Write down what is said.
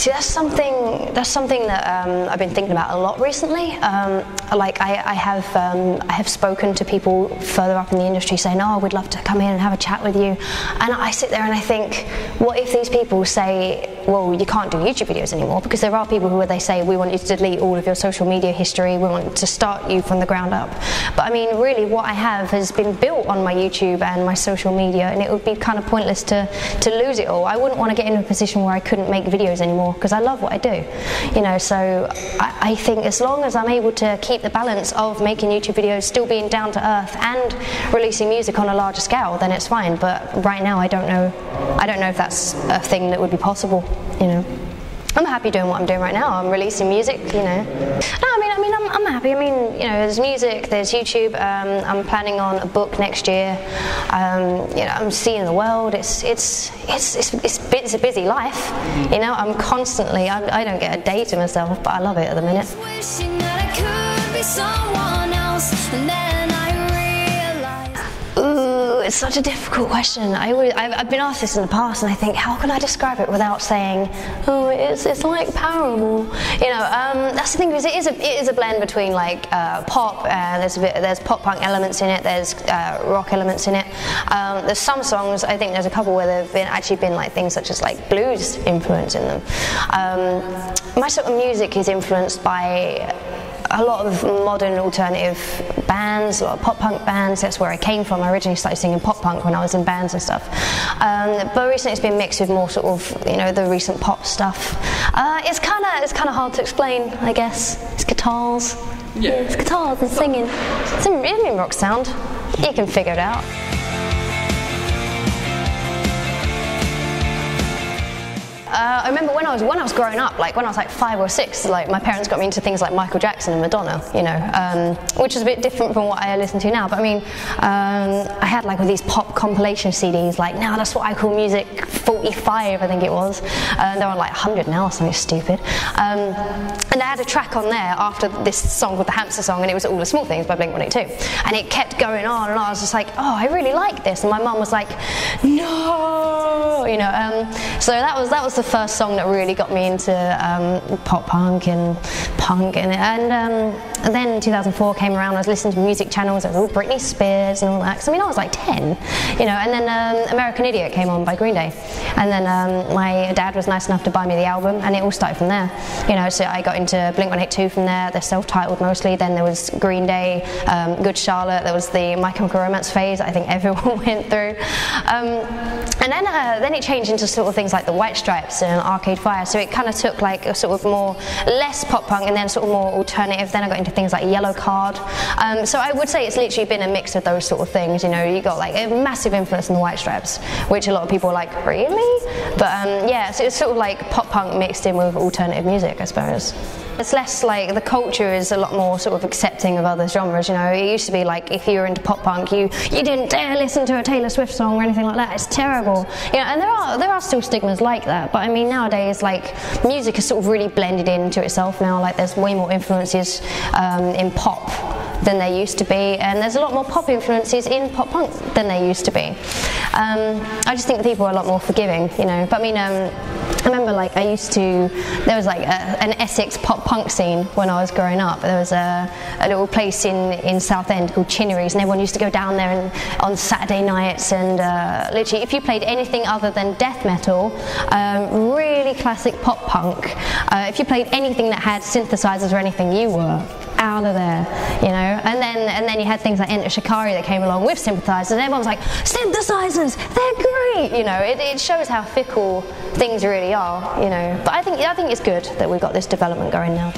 See, that's something that I've been thinking about a lot recently. Like I have spoken to people further up in the industry saying, "Oh, we'd love to come in and have a chat with you," and I sit there and I think, what if these people say, "Well, you can't do YouTube videos anymore," because there are people who they say, "We want you to delete all of your social media history. We want to start you from the ground up." But I mean, really, what I have has been built on my YouTube and my social media, and it would be kind of pointless to lose it all. I wouldn't want to get in a position where I couldn't make videos anymore, because I love what I do, you know. So I think as long as I'm able to keep the balance of making YouTube videos, still being down to earth, and releasing music on a larger scale, then it's fine. But right now, I don't know if that's a thing that would be possible, you know. I'm happy doing what I'm doing right now. I'm releasing music, you know. No, I mean, I'm happy. I mean, you know, there's music, there's YouTube. I'm planning on a book next year. You know, I'm seeing the world. It's a busy life. You know, I'm constantly. I don't get a day to myself, but I love it at the minute. Wishing that I could be someone else, and then I realized. Ooh, it's such a difficult question. I've been asked this in the past, and I think, how can I describe it without saying, oh, it's like Paramore? You know, that's the thing, because it is a blend between like pop, and there's pop punk elements in it. There's rock elements in it. There's some songs. I think there's a couple where there've actually been like things such as like blues influence in them. My sort of music is influenced by a lot of modern alternative bands, a lot of pop punk bands. That's where I came from. I originally started singing pop punk when I was in bands and stuff. But recently it's been mixed with more sort of, you know, the recent pop stuff. It's kind of hard to explain, I guess. It's guitars. Yeah. It's guitars and singing. It's a rock sound. You can figure it out. I remember when I was growing up, like when I was like 5 or 6, like my parents got me into things like Michael Jackson and Madonna, you know, which is a bit different from what I listen to now. But I mean, I had like all these pop compilation CDs, like now that's what I call music 45, I think it was. They're on like 100 now or something stupid. And I had a track on there after this song called the Hamster Song, and it was All the Small Things by Blink-182. And it kept going on, and I was just like, oh, I really like this. And my mum was like, no, you know. So that was the first song that really got me into pop punk and punk, and then 2004 came around. I was listening to music channels. There was all Britney Spears and all that. 'Cause I mean, I was like 10, you know. And then American Idiot came on by Green Day, and then my dad was nice enough to buy me the album, and it all started from there, you know. So I got into Blink-182 from there. They're self-titled mostly. Then there was Green Day, Good Charlotte. There was the My Chemical Romance phase I think everyone went through, and then it changed into sort of things like the White Stripes and Arcade Fire. So it kind of took like a sort of more less pop punk and then sort of more alternative. Then I got into things like Yellow Card. So I would say it's literally been a mix of those sort of things. You know, you got like a massive influence in the White Stripes, which a lot of people are like, really? But yeah, so it's sort of like pop punk mixed in with alternative music, I suppose. It's less like, the culture is a lot more sort of accepting of other genres, you know. It used to be like, if you were into pop punk, you didn't dare listen to a Taylor Swift song or anything like that. It's terrible. You know, and there are still stigmas like that, but I mean nowadays, like, music is sort of really blended into itself now. Like, there's way more influences in pop than there used to be, and there's a lot more pop influences in pop punk than there used to be. I just think that people are a lot more forgiving, you know. But I mean, I remember like there was like an Essex pop punk scene when I was growing up. There was a little place in Southend called Chinnery's, and everyone used to go down there on Saturday nights, and literally if you played anything other than death metal, really classic pop punk, if you played anything that had synthesizers or anything, you were out of there, you know. And then you had things like Enter Shikari that came along with synthesizers, and everyone was like, synthesizers, they're great, you know. It shows how fickle things really are, you know. But I think it's good that we've got this development going now.